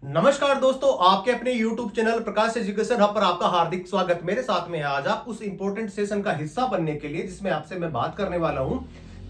नमस्कार दोस्तों, आपके अपने YouTube चैनल प्रकाश एजुकेशन हब पर आपका हार्दिक स्वागत। मेरे साथ में है आज आप उस इंपॉर्टेंट सेशन का हिस्सा बनने के लिए जिसमें आपसे मैं बात करने वाला हूं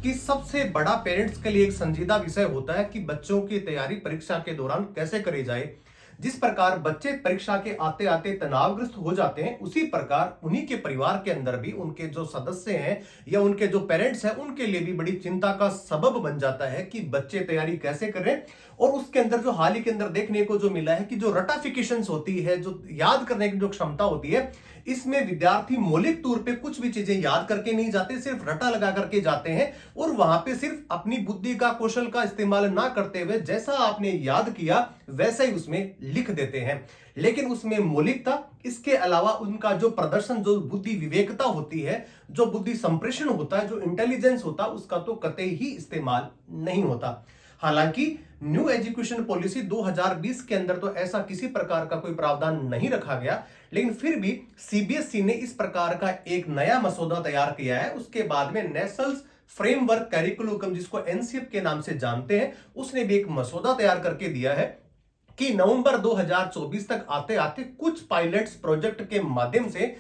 कि सबसे बड़ा पेरेंट्स के लिए एक संजीदा विषय होता है कि बच्चों की तैयारी परीक्षा के दौरान कैसे करी जाए। जिस प्रकार बच्चे परीक्षा के आते आते तनावग्रस्त हो जाते हैं, उसी प्रकार उन्हीं के परिवार के अंदर भी उनके जो सदस्य हैं या उनके जो पेरेंट्स हैं उनके लिए भी बड़ी चिंता का सबब बन जाता है कि बच्चे तैयारी कैसे करें। और उसके अंदर जो हाल ही के अंदर देखने को जो मिला है कि जो रटाफिकेशन होती है, जो याद करने की जो क्षमता होती है, इसमें विद्यार्थी मौलिक तौर पे कुछ भी चीजें याद करके नहीं जाते, सिर्फ रटा लगा करके जाते हैं और वहां पे सिर्फ अपनी बुद्धि का कौशल का इस्तेमाल ना करते हुए जैसा आपने याद किया वैसा ही उसमें लिख देते हैं। लेकिन उसमें मौलिकता, इसके अलावा उनका जो प्रदर्शन, जो बुद्धि विवेकता होती है, जो बुद्धि संप्रेषण होता है, जो इंटेलिजेंस होता है, उसका तो कतई ही इस्तेमाल नहीं होता। हालांकि न्यू एजुकेशन पॉलिसी 2020 के अंदर तो ऐसा किसी प्रकार का कोई प्रावधान नहीं रखा गया, लेकिन फिर भी सीबीएसई ने इस प्रकार का एक नया मसौदा तैयार किया है। उसके बाद में नेशनल फ्रेमवर्क कैरिकुलम, जिसको एनसीएफ के नाम से जानते हैं, उसने भी एक मसौदा तैयार करके दिया है कि नवंबर 2024 तक आते आते कुछ पायलट्स प्रोजेक्ट के माध्यम से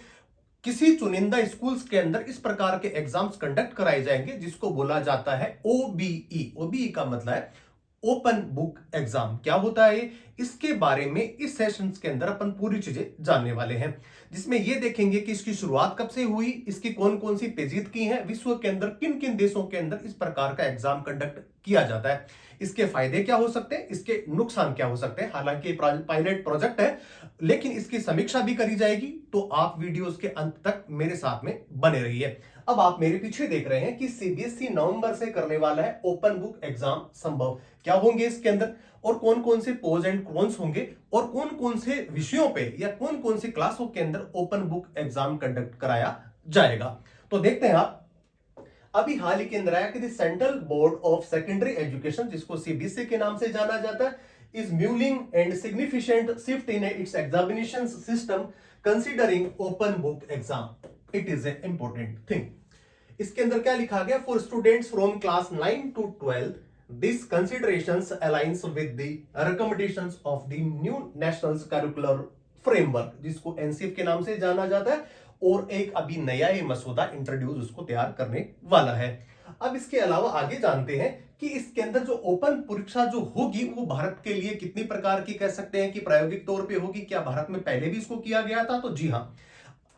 किसी चुनिंदा स्कूल्स के अंदर इस प्रकार के एग्जाम्स कंडक्ट कराए जाएंगे जिसको बोला जाता है ओबीई। ओबीई का मतलब है ओपन बुक एग्जाम। क्या होता है इसके बारे में इस सेशंस के अंदर अपन पूरी चीजें जानने वाले हैं, जिसमें ये देखेंगे कि इसकी शुरुआत कब से हुई, इसकी कौन कौन सी पेचीदगी है, विश्व के अंदर किन किन देशों के अंदर इस प्रकार का एग्जाम कंडक्ट किया जाता है, इसके फायदे क्या हो सकते हैं, इसके नुकसान क्या हो सकते हैं। हालांकि पायलट प्रोजेक्ट है लेकिन इसकी समीक्षा भी करी जाएगी, तो आप वीडियोस के अंत तक मेरे साथ में बने रहिए। अब आप मेरे पीछे देख रहे हैं कि सीबीएसई नवंबर से करने वाला है ओपन बुक एग्जाम संभव। क्या होंगे इसके अंदर और कौन कौन से पोज एंड कॉन्स होंगे और कौन कौन से विषयों पे या कौन कौन सी क्लासों के अंदर ओपन बुक एग्जाम कंडक्ट कराया जाएगा, तो देखते हैं आप। अभी हाल ही के अंदर आया कि central board of secondary education, जिसको सीबीएसई के नाम से जाना जाता है, is moving and significant shift in its examination system considering open book exam. It is an important thing. इसके अंदर क्या लिखा गया, for students from class 9 to 12 this considerations aligns with the recommendations of the new national curricular framework, जिसको NCF के नाम से जाना जाता है, और एक अभी नया ही मसौदा इंट्रोड्यूस उसको तैयार करने वाला है। अब इसके अलावा आगे जानते हैं कि इसके अंदर जो ओपन परीक्षा जो होगी वो भारत के लिए कितनी प्रकार की कह सकते हैं कि प्रायोगिक तौर पे होगी। क्या भारत में पहले भी इसको किया गया था, तो जी हां,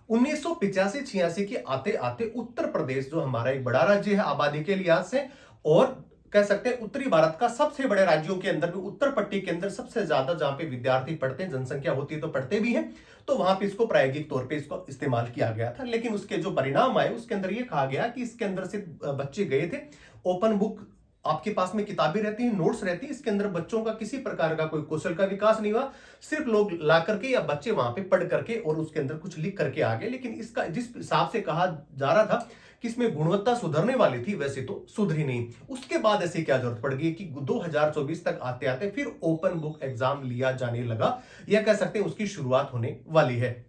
1985-86 के आते आते उत्तर प्रदेश जो हमारा एक बड़ा राज्य है आबादी के लिहाज से, और कह सकते हैं उत्तरी भारत का सबसे बड़े राज्यों के अंदर भी उत्तर पट्टी के अंदर सबसे ज्यादा जहां पे विद्यार्थी पढ़ते हैं, जनसंख्या होती है तो पढ़ते भी हैं, तो वहां पे इसको प्रायोगिक तौर पे इसको इस्तेमाल किया गया था। लेकिन उसके जो परिणाम आए उसके अंदर ये कहा गया कि इसके अंदर से बच्चे गए थे ओपन बुक, आपके पास में किताबें रहती हैं, नोट्स रहती है, इसके अंदर बच्चों का किसी प्रकार का कोई कौशल का विकास नहीं हुआ, सिर्फ लोग ला करके या बच्चे वहां पे पढ़ करके और उसके अंदर कुछ लिख करके आ गए। लेकिन इसका जिस हिसाब से कहा जा रहा था कि इसमें गुणवत्ता सुधरने वाली थी, वैसे तो सुधरी नहीं। उसके बाद ऐसी क्या जरूरत पड़ गई कि 2024 तक आते आते फिर ओपन बुक एग्जाम लिया जाने लगा, या कह सकते हैं उसकी शुरुआत होने वाली है।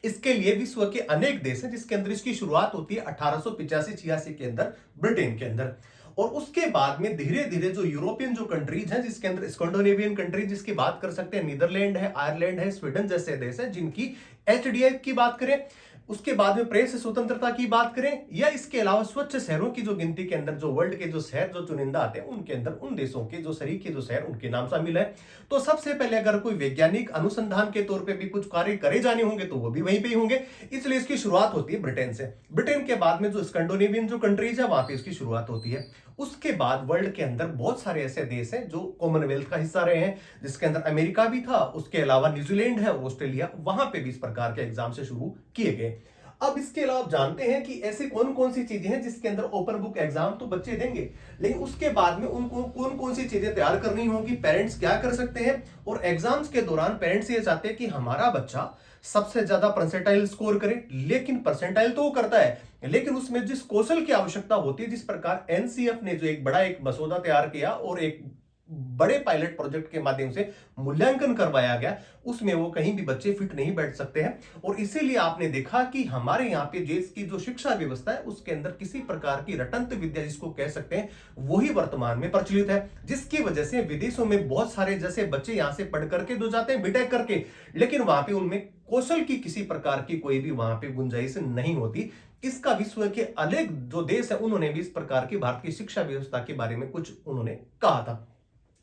इसके लिए विश्व के अनेक देश हैं जिसके अंदर इसकी शुरुआत होती है 1885-86 के अंदर ब्रिटेन के अंदर, और उसके बाद में धीरे धीरे जो यूरोपियन जो कंट्रीज हैं, जिसके अंदर स्कैंडिनेवियन कंट्रीज जिसकी बात कर सकते हैं, नीदरलैंड है, आयरलैंड है, स्वीडन जैसे देश हैं जिनकी एचडीआई की बात करें, उसके बाद में प्रेस स्वतंत्रता की बात करें, या इसके अलावा स्वच्छ शहरों की जो गिनती के अंदर जो वर्ल्ड के जो शहर जो चुनिंदा आते हैं उनके अंदर उन देशों के जो शरीक के जो शहर उनके नाम शामिल है। तो सबसे पहले अगर कोई वैज्ञानिक अनुसंधान के तौर पे भी कुछ कार्य करे जाने होंगे तो वो भी वहीं पे ही होंगे, इसलिए इसकी शुरुआत होती है ब्रिटेन से। ब्रिटेन के बाद में जो स्कैंडिनेवियन जो कंट्रीज है वहां पे इसकी शुरुआत होती है। उसके बाद वर्ल्ड के अंदर बहुत सारे ऐसे देश हैं जो कॉमनवेल्थ का हिस्सा रहे हैं, जिसके अंदर अमेरिका भी था, उसके अलावा न्यूजीलैंड है, ऑस्ट्रेलिया, वहां पे भी इस प्रकार के एग्जाम से शुरू किए गए। अब इसके अलावा आप जानते हैं कि ऐसे कौन कौन सी चीजें हैं जिसके अंदर ओपन बुक एग्जाम तो बच्चे देंगे, लेकिन उसके बाद में उनको कौन कौन सी चीजें तैयार करनी होगी, पेरेंट्स क्या कर सकते हैं। और एग्जाम्स के दौरान पेरेंट्स ये चाहते हैं कि हमारा बच्चा सबसे ज्यादा परसेंटाइल स्कोर करे, लेकिन परसेंटाइल तो वो करता है, लेकिन उसमें जिस कौशल की आवश्यकता होती है, जिस प्रकार एनसीएफ ने जो एक बड़ा एक मसौदा तैयार किया और एक बड़े पायलट प्रोजेक्ट के माध्यम से मूल्यांकन करवाया गया, उसमें वो कहीं भी बच्चे फिट नहीं बैठ सकते हैं। और इसीलिए आपने देखा कि हमारे यहाँ पे देश की जो शिक्षा व्यवस्था है उसके अंदर किसी प्रकार की रटंत विद्या जिसको कह सकते हैं वही वर्तमान में प्रचलित है, जिसकी वजह से विदेशों में बहुत सारे जैसे बच्चे यहाँ से पढ़ करके जो जाते हैं बीटेक करके, लेकिन वहां पे उनमें कौशल की किसी प्रकार की कोई भी वहां पे गुंजाइश नहीं होती। इसका विश्व के अलग जो देश है उन्होंने भी इस प्रकार की भारत की शिक्षा व्यवस्था के बारे में कुछ उन्होंने कहा था।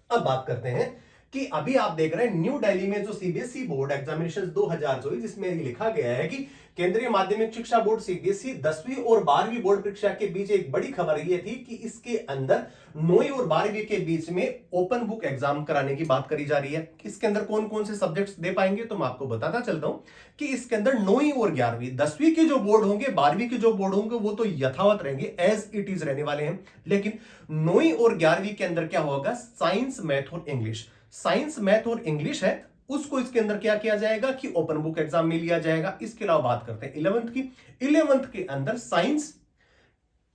अब बात करते हैं कि अभी आप देख रहे हैं न्यू दिल्ली में जो सीबीएसई बोर्ड एग्जामिनेशन 2024, जिसमें लिखा गया है कि केंद्रीय माध्यमिक शिक्षा बोर्ड सीबीएसई 10वीं और 12वीं बोर्ड परीक्षा के बीच एक बड़ी खबर यह थी कि इसके अंदर 9वीं और 12वीं के बीच में ओपन बुक एग्जाम कराने की बात करी जा रही है। इसके अंदर कौन कौन से सब्जेक्ट्स दे पाएंगे तो मैं आपको बताता चलता हूं कि इसके अंदर 9वीं और 11वीं, 10वीं के जो बोर्ड होंगे, 12वीं के जो बोर्ड होंगे वो तो यथावत रहेंगे, एज इट इज रहने वाले हैं। लेकिन 9वीं और 11वीं के अंदर क्या होगा, साइंस, मैथ और इंग्लिश, साइंस मैथ और इंग्लिश है उसको इसके अंदर क्या किया जाएगा कि ओपन बुक एग्जाम में लिया जाएगा। इसके अलावा बात करते हैं 11वीं की, 11वीं के अंदर साइंस,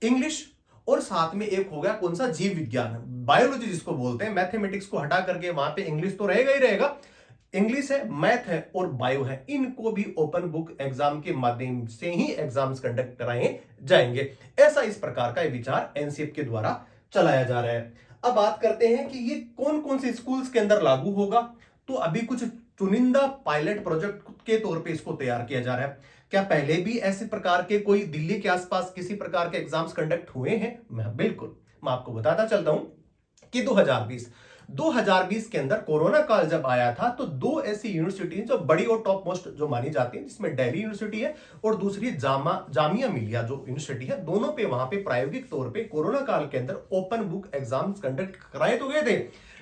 इंग्लिश और साथ में एक हो गया कौन सा, जीव विज्ञान, बायोलॉजी जिसको बोलते हैं। मैथमेटिक्स को हटा करके वहां पे इंग्लिश तो रहेगा ही रहेगा, इंग्लिश है, मैथ है और बायो है, इनको भी ओपन बुक एग्जाम के माध्यम से ही एग्जाम्स कंडक्ट कराए जाएंगे। ऐसा इस प्रकार का विचार एनसीएफ के द्वारा चलाया जा रहा है। अब बात करते हैं कि ये कौन कौन से स्कूल्स के अंदर लागू होगा, तो अभी कुछ चुनिंदा पायलट प्रोजेक्ट के तौर पे इसको तैयार किया जा रहा है। क्या पहले भी ऐसे प्रकार के कोई दिल्ली के आसपास किसी प्रकार के एग्जाम्स कंडक्ट हुए हैं? बिल्कुल, मैं आपको बताता चलता हूं कि 2020 के अंदर कोरोना काल जब आया था तो दो ऐसी यूनिवर्सिटी जो बड़ी और टॉप मोस्ट जो मानी जाती है, जिसमें दिल्ली यूनिवर्सिटी है और दूसरी जामिया मिलिया जो यूनिवर्सिटी है, दोनों पे वहां पे प्रायोगिक तौर पे कोरोना काल के अंदर ओपन बुक एग्जाम्स कंडक्ट कराए तो गए थे,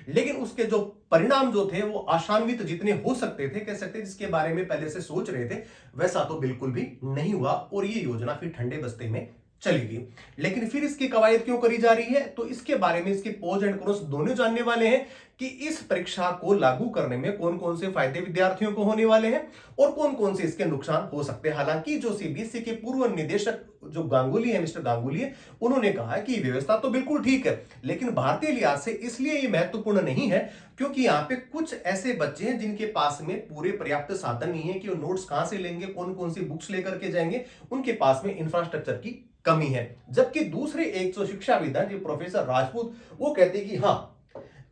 लेकिन उसके जो परिणाम जो थे वो आशान्वित जितने हो सकते थे, कह सकते जिसके बारे में पहले से सोच रहे थे, वैसा तो बिल्कुल भी नहीं हुआ और ये योजना फिर ठंडे बस्ते में चलेगी। लेकिन फिर इसकी कवायद क्यों करी जा रही है, तो इसके बारे में इसके पोज एंड क्रोस दोनों जानने वाले हैं कि इस परीक्षा को लागू करने में कौन कौन से फायदे विद्यार्थियों को होने वाले हैं और कौन कौन से इसके नुकसान हो सकते हैं। हालांकि जो सीबीएसई के पूर्व निदेशक जो गांगुली है, मिस्टर गांगुली है, उन्होंने कहा कि व्यवस्था तो बिल्कुल ठीक है, लेकिन भारतीय लिहाज से इसलिए ये महत्वपूर्ण नहीं है क्योंकि यहाँ पे कुछ ऐसे बच्चे हैं जिनके पास में पूरे पर्याप्त साधन नहीं है कि वो नोट्स कहां से लेंगे, कौन कौन सी बुक्स लेकर के जाएंगे, उनके पास में इंफ्रास्ट्रक्चर की कमी है। जबकि दूसरे एक जो शिक्षाविद हैं, जो प्रोफेसर राजपूत, वो कहते हैं कि हाँ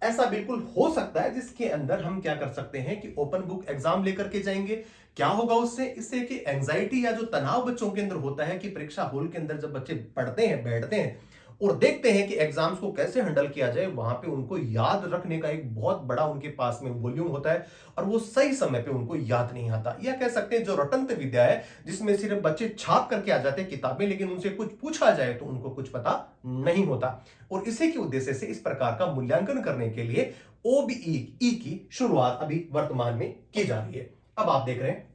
ऐसा बिल्कुल हो सकता है, जिसके अंदर हम क्या कर सकते हैं कि ओपन बुक एग्जाम लेकर के जाएंगे। क्या होगा उससे, इससे कि एंजाइटी या जो तनाव बच्चों के अंदर होता है कि परीक्षा हॉल के अंदर जब बच्चे पढ़ते हैं, बैठते हैं और देखते हैं कि एग्जाम्स को कैसे हैंडल किया जाए, वहां पे उनको याद रखने का एक बहुत बड़ा उनके पास में वॉल्यूम होता है और वो सही समय पे उनको याद नहीं आता। या कह सकते हैं जो रटंत विद्या है, जिसमें सिर्फ बच्चे छाप करके आ जाते हैं किताबें, लेकिन उनसे कुछ पूछा जाए तो उनको कुछ पता नहीं होता। और इसी के उद्देश्य से इस प्रकार का मूल्यांकन करने के लिए ओबीई की शुरुआत अभी वर्तमान में की जा रही है। अब आप देख रहे हैं,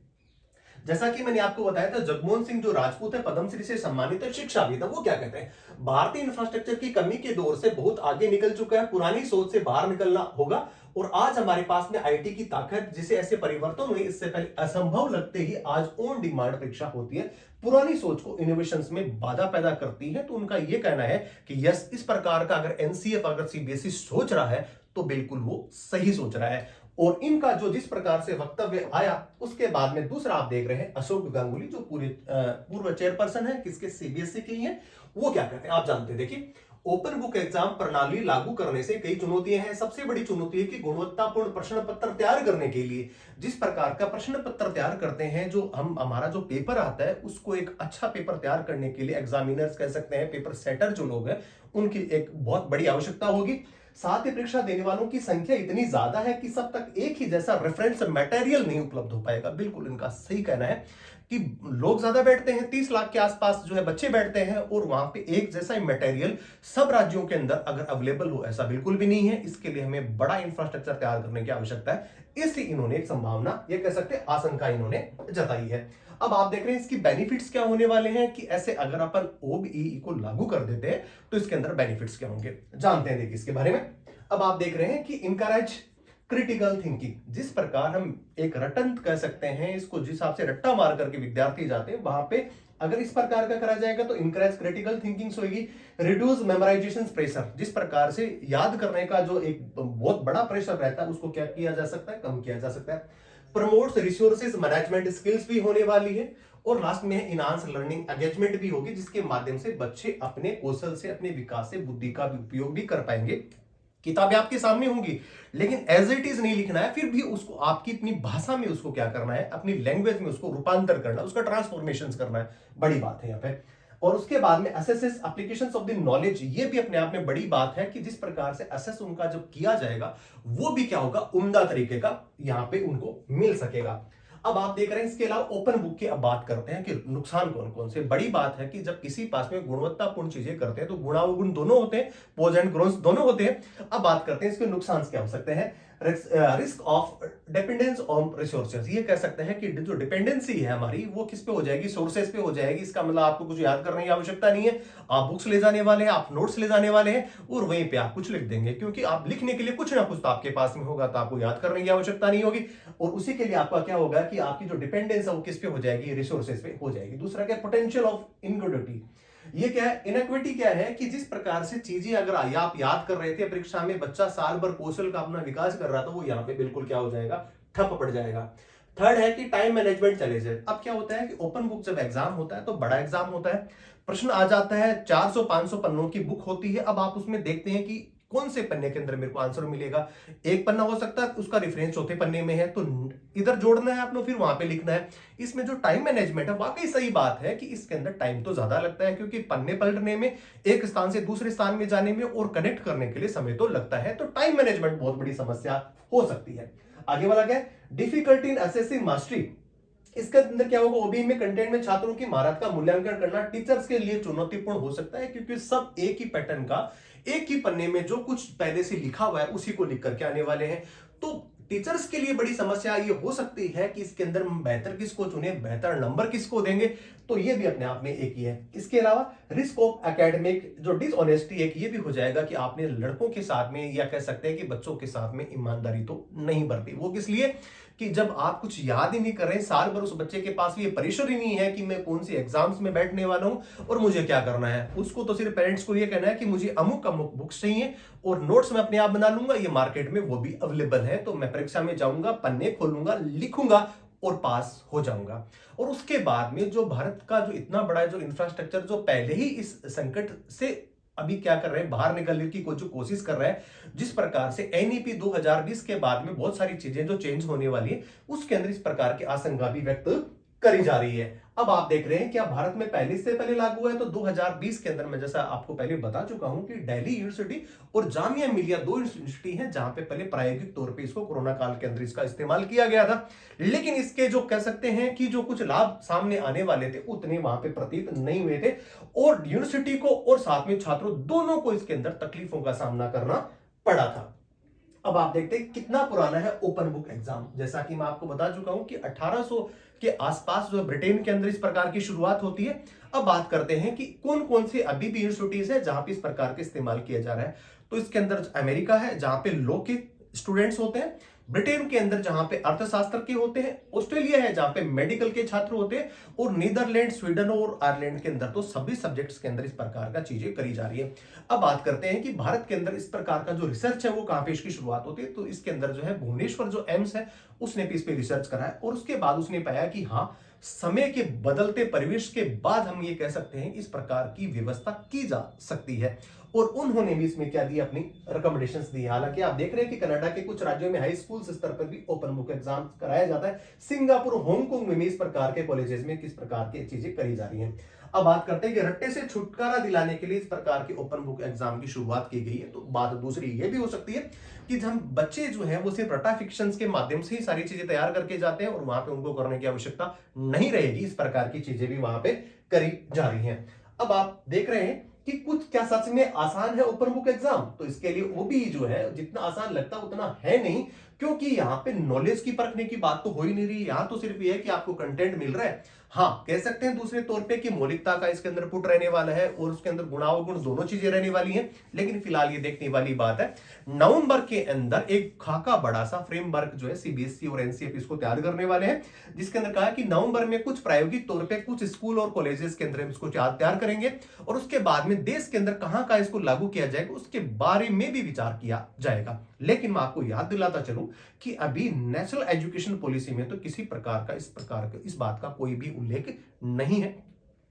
जैसा कि मैंने आपको बताया था, जगमोहन सिंह जो राजपूत है, पद्मश्री से सम्मानित है, शिक्षाविद है, वो क्या कहते हैं, भारतीय इंफ्रास्ट्रक्चर की कमी के दौर से बहुत आगे निकल चुका है, पुरानी सोच से बाहर निकलना होगा और आज हमारे पास में आईटी की ताकत, जिसे ऐसे परिवर्तन हुए इससे पहले असंभव लगते ही आज ऑन डिमांड परीक्षा होती है, पुरानी सोच को इनोवेशंस में बाधा पैदा करती है। तो उनका यह कहना है कि यस, इस प्रकार का अगर एनसीएफ, अगर सीबीएसई सोच रहा है तो बिल्कुल वो सही सोच रहा है। और इनका जो जिस प्रकार से वक्तव्य आया, उसके बाद में दूसरा आप देख रहे हैं अशोक गांगुली, जो पूर्व चेयरपर्सन है किसके, सीबीएसई के ही है, वो क्या कहते हैं आप जानते हैं। देखिए, ओपन बुक एग्जाम प्रणाली लागू करने से कई चुनौतियां हैं। सबसे बड़ी चुनौती है कि गुणवत्तापूर्ण प्रश्न पत्र तैयार करने के लिए जिस प्रकार का प्रश्न पत्र तैयार करते हैं, जो हमारा जो पेपर आता है उसको एक अच्छा पेपर तैयार करने के लिए एग्जामिनर्स कह सकते हैं, पेपर सेटर जो लोग हैं, उनकी एक बहुत बड़ी आवश्यकता होगी। साथ ही परीक्षा देने वालों की संख्या इतनी ज्यादा है कि सब तक एक ही जैसा रेफरेंस मटेरियल नहीं उपलब्ध हो पाएगा। बिल्कुल इनका सही कहना है कि लोग ज्यादा बैठते हैं, 30 लाख के आसपास जो है बच्चे बैठते हैं और वहां पे एक जैसा ही मटेरियल सब राज्यों के अंदर अगर अवेलेबल हो, ऐसा बिल्कुल भी नहीं है। इसके लिए हमें बड़ा इंफ्रास्ट्रक्चर तैयार करने की आवश्यकता है। इसलिए इन्होंने एक संभावना, ये कह सकते हैं आशंका इन्होंने जताई है। अब आप देख रहे हैं इसकी बेनिफिट्स क्या होने वाले हैं कि ऐसे अगर अपन ओबीई को लागू कर देते हैं तो इसके अंदर बेनिफिट्स क्या होंगे, जानते हैं देखिए इसके बारे में। अब आप देख रहे हैं कि इनकरेज क्रिटिकल थिंकिंग, जिस प्रकार हम एक रटंत कह सकते हैं इसको, जिस हिसाब से रट्टा मार करके विद्यार्थी जाते हैं, वहां पे अगर इस प्रकार का करा जाएगा तो इंकरेज क्रिटिकल थिंकिंग होगी, रिड्यूस मेमोराइजेशन प्रेशर, जिस प्रकार से याद करने का जो एक बहुत बड़ा प्रेशर रहता है उसको क्या किया जा सकता है, कम किया जा सकता है। प्रमोट्स रिसोर्सेज मैनेजमेंट स्किल्स भी होने वाली है, और लास्ट में इनहांस लर्निंग एंगेजमेंट भी होगी, जिसके माध्यम से बच्चे अपने कौशल से, अपने विकास से बुद्धि का भी उपयोग भी कर पाएंगे। किताबें आपके सामने होंगी, लेकिन एज इट इज नहीं लिखना है, फिर भी उसको आपकी अपनी भाषा में उसको क्या करना है, अपनी लैंग्वेज में उसको रूपांतर करना है, उसका ट्रांसफॉर्मेशन करना है, बड़ी बात है यहाँ पे। और उसके बाद में assesses applications of the knowledge, ये भी अपने आप में बड़ी बात है कि जिस प्रकार से असेस उनका जब किया जाएगा वो भी क्या होगा, उम्दा तरीके का यहाँ पे उनको मिल सकेगा। अब आप देख रहे हैं इसके अलावा ओपन बुक की अब बात करते हैं कि नुकसान कौन कौन से। बड़ी बात है कि जब किसी पास में गुणवत्तापूर्ण चीजें करते हैं तो गुणावगुण दोनों होते हैं, पोज एंड ग्रोन्स दोनों होते हैं। अब बात करते हैं इसके नुकसान क्या हो सकते हैं। Risk of dependence on resources, ये कह सकते हैं कि जो डिपेंडेंसी है हमारी वो किस पे हो जाएगी, सोर्सेज पे हो जाएगी। इसका मतलब आपको कुछ याद करने की आवश्यकता नहीं है, आप बुक्स ले जाने वाले हैं, आप नोट्स ले जाने वाले हैं और वहीं पे आप कुछ लिख देंगे, क्योंकि आप लिखने के लिए कुछ ना कुछ तो आपके पास में होगा, तो आपको याद करने की आवश्यकता नहीं होगी। और उसी के लिए आपका क्या होगा कि आपकी जो डिपेंडेंस है वो किस पे हो जाएगी, रिसोर्सेज पे हो जाएगी। दूसरा क्या, पोटेंशियल ऑफ इनइक्विटी, ये क्या है, इनइक्विटी क्या है कि जिस प्रकार से चीजें अगर आप याद कर रहे थे परीक्षा में, बच्चा साल भर कौशल का अपना विकास कर रहा था, वो यहाँ पे बिल्कुल क्या हो जाएगा, ठप पड़ जाएगा। थर्ड है कि टाइम मैनेजमेंट चैलेंजेस। अब क्या होता है कि ओपन बुक जब एग्जाम होता है तो बड़ा एग्जाम होता है, प्रश्न आ जाता है, 400-500 पन्नों की बुक होती है। अब आप उसमें देखते हैं कि कौन से पन्ने के अंदर मेरे को आंसर मिलेगा। एक पन्ना हो सकता है उसका रेफरेंस चौथे पन्ने में है, तो इधर जोड़ना है आपने, फिर वहां पे लिखना है। इसमें जो टाइम मैनेजमेंट है, वाकई सही बात है कि इसके अंदर टाइम तो ज्यादा लगता है, क्योंकि पन्ने पलटने में, एक स्थान से दूसरे स्थान में जाने में और कनेक्ट करने के लिए समय तो लगता है, तो टाइम मैनेजमेंट बहुत बड़ी समस्या हो सकती है। आगे वाला क्या है, डिफिकल्टी इन असेसिंग मास्टरी। इसके अंदर क्या होगा, ओबी में कंटेंट में छात्रों की महारत का मूल्यांकन करना टीचर्स के लिए चुनौतीपूर्ण हो सकता है, क्योंकि सब एक ही पैटर्न का, एक ही पन्ने में जो कुछ पहले से लिखा हुआ है उसी को लिख करके आने वाले हैं। तो टीचर्स के लिए बड़ी समस्या ये हो सकती है कि इसके अंदर बेहतर किसको चुने, बेहतर नंबर किसको देंगे, तो ये भी अपने आप में एक ही है। इसके अलावा रिस्क ऑफ एकेडमिक जो डिसऑनेस्टी है, ये भी हो जाएगा कि आपने लड़कों के साथ में, या कह सकते हैं कि बच्चों के साथ में ईमानदारी तो नहीं बरती। वो किस लिए कि जब आप कुछ याद ही नहीं कर रहे, साल भर उस बच्चे के पास ये प्रेशर ही नहीं है कि मैं कौन सी एग्जाम्स में बैठने वाला हूं और मुझे क्या करना है। उसको तो सिर्फ पेरेंट्स को ये कहना है कि मुझे अमुक अमुक बुक्स चाहिए और नोट्स मैं अपने आप बना लूंगा, ये मार्केट में वो भी अवेलेबल है, तो मैं परीक्षा में जाऊंगा, पन्ने खोलूंगा, लिखूंगा और पास हो जाऊंगा। और उसके बाद में जो भारत का जो इतना बड़ा जो इंफ्रास्ट्रक्चर, जो पहले ही इस संकट से अभी क्या कर रहे हैं, बाहर निकलने की जो कोशिश कर रहा है, जिस प्रकार से एनईपी 2020 के बाद में बहुत सारी चीजें जो चेंज होने वाली है, उसके अंदर इस प्रकार की आशंका भी व्यक्त करी जा रही है। अब आप देख रहे हैं क्या भारत में पहले से पहले लागू है, तो 2020 के अंदर मैं जैसा आपको पहले बता चुका हूं कि दिल्ली यूनिवर्सिटी और जामिया मिलिया दो यूनिवर्सिटी हैं जहां पे पहले प्रायोगिक तौर पे इसको कोरोना काल के अंदर इसका इस्तेमाल किया गया था, लेकिन इसके जो कह सकते हैं कि जो कुछ लाभ सामने आने वाले थे उतने वहां पे प्रतीत नहीं हुए थे, और यूनिवर्सिटी को और साथ में छात्रों दोनों को इसके अंदर तकलीफों का सामना करना पड़ा था। अब आप देखते हैं कितना पुराना है ओपन बुक एग्जाम। जैसा कि मैं आपको बता चुका हूं कि 1800 के आसपास जो ब्रिटेन के अंदर इस प्रकार की शुरुआत होती है। अब बात करते हैं कि कौन कौन से अभी भी यूनिवर्सिटीज है जहां पे इस प्रकार के इस्तेमाल किया जा रहा है। तो इसके अंदर अमेरिका है जहां पे लॉ के स्टूडेंट्स होते हैं, ब्रिटेन के अंदर जहां पे अर्थशास्त्र के होते हैं, ऑस्ट्रेलिया है जहां पे मेडिकल के छात्र होते हैं, और नीदरलैंड, स्वीडन और आयरलैंड के अंदर तो सभी सब्जेक्ट्स के अंदर इस प्रकार का चीजें करी जा रही है। अब बात करते हैं कि भारत के अंदर इस प्रकार का जो रिसर्च है वो कहां पे इसकी शुरुआत होती है। तो इसके अंदर जो है भुवनेश्वर जो एम्स है उसने भी इस पे रिसर्च करा है, और उसके बाद उसने पाया कि हाँ, समय के बदलते परिवेश के बाद हम ये कह सकते हैं इस प्रकार की व्यवस्था की जा सकती है, और उन्होंने भी इसमें क्या दिया, अपनी रिकमेंडेशंस दी। हालांकि आप देख रहे हैं कि कनाडा के कुछ राज्यों में हाई स्कूल स्तर पर भी ओपन बुक एग्जाम कराया जाता है। सिंगापुर, हांगकांग में भी इस प्रकार के कॉलेजेस में किस प्रकार की चीजें करी जा रही हैं। अब बात करते हैं कि रट्टे से छुटकारा दिलाने के लिए इस प्रकार के ओपन बुक एग्जाम की शुरुआत की गई है। तो बात दूसरी ये भी हो सकती है कि हम बच्चे जो है वो सिर्फ रट्टा फिक्शंस के माध्यम से ही सारी चीजें तैयार करके जाते हैं और वहां पे उनको करने की आवश्यकता नहीं रहेगी। इस प्रकार की चीजें भी वहां पे करी जा रही हैं। अब आप देख रहे हैं कि कुछ क्या सच में आसान है ओपन बुक एग्जाम, तो इसके लिए वो भी जो है जितना आसान लगता है उतना है नहीं। क्योंकि यहाँ पे नॉलेज की परखने की बात तो हो ही नहीं रही। यहाँ तो सिर्फ ये है कि आपको कंटेंट मिल रहा है। हाँ, कह सकते हैं दूसरे तौर पे कि मौलिकता का इसके अंदर पुट रहने वाला है और उसके अंदर गुणावगुण दोनों चीजें रहने वाली हैं। लेकिन फिलहाल ये देखने वाली बात है, नवंबर के अंदर एक खाका बड़ा सा फ्रेमवर्क जो है सीबीएसई और एनसीएफ इसको तैयार करने वाले हैं, जिसके अंदर कहा कि नवंबर में कुछ प्रायोगिक तौर पे कुछ स्कूल और कॉलेजेस के अंदर इसको तैयार करेंगे और उसके बाद में देश के अंदर कहां इसको लागू किया जाएगा उसके बारे में भी विचार किया जाएगा। लेकिन मैं आपको याद दिलाता चलूं कि अभी नेशनल एजुकेशन पॉलिसी में तो किसी प्रकार का इस बात का कोई भी उल्लेख नहीं है।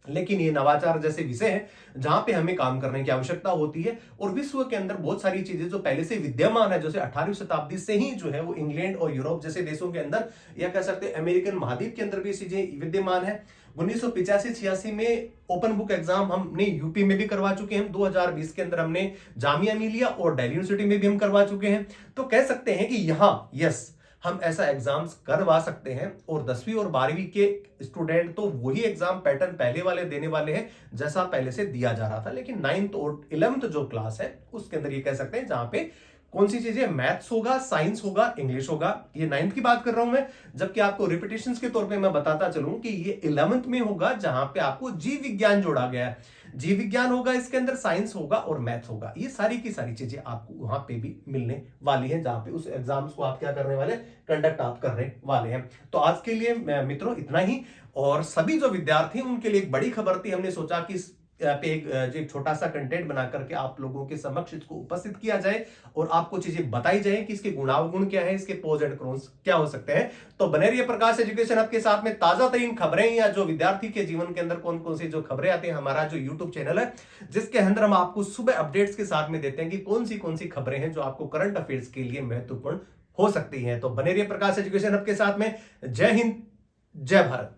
लेकिन ये नवाचार जैसे विषय है जहां पे हमें काम करने की आवश्यकता होती है और विश्व के अंदर बहुत सारी चीजें जो पहले से विद्यमान है, जैसे 18वीं शताब्दी से ही जो है वो इंग्लैंड और यूरोप जैसे देशों के अंदर, या कह सकते हैं अमेरिकन महाद्वीप के अंदर भी चीजें विद्यमान है। 1985-86 में ओपन बुक एग्जाम हमने यूपी में भी करवा चुके हैं। 2020 के अंदर हमने जामिया मिलिया और दिल्ली यूनिवर्सिटी में भी हम करवा चुके हैं। तो कह सकते हैं कि यहां यस हम ऐसा एग्जाम्स करवा सकते हैं और 10वीं और 12वीं के स्टूडेंट तो वही एग्जाम पैटर्न पहले वाले देने वाले हैं जैसा पहले से दिया जा रहा था। लेकिन 9th और 11th जो क्लास है उसके अंदर ये कह सकते हैं जहां पे कौन सी चीजें, मैथ्स होगा, साइंस होगा, इंग्लिश होगा, ये 9th की बात कर रहा हूं मैं। जबकि आपको रिपीटेशंस के तौर पे मैं बताता चलूं कि ये 11th में होगा जहां पे आपको जीव विज्ञान जोड़ा गया है। जीव विज्ञान होगा, इसके अंदर साइंस होगा और मैथ्स होगा। ये सारी की सारी चीजें आपको वहां पे भी मिलने वाली है जहां पे उस एग्जाम्स को आप क्या करने वाले, कंडक्ट आप करने वाले हैं। तो आज के लिए मित्रों इतना ही। और सभी जो विद्यार्थी उनके लिए एक बड़ी खबर थी, हमने सोचा कि पे एक छोटा सा कंटेंट बना करके आप लोगों के समक्ष इसको उपस्थित किया जाए और आपको चीजें बताई जाए कि इसके गुणावगुण क्या है, इसके प्रोज एंड कॉन्स क्या हो सकते हैं। तो बने रहिए प्रकाश एजुकेशन हब के साथ में। ताजा तरीन खबरें या जो विद्यार्थी के जीवन के अंदर कौन कौन सी जो खबरें आती हैं, हमारा जो यूट्यूब चैनल है जिसके अंदर हम आपको सुबह अपडेट्स के साथ में देते हैं कि कौन सी खबरें हैं जो आपको करंट अफेयर्स के लिए महत्वपूर्ण हो सकती हैं। तो बने रहिए प्रकाश एजुकेशन हब के साथ में। जय हिंद, जय भारत।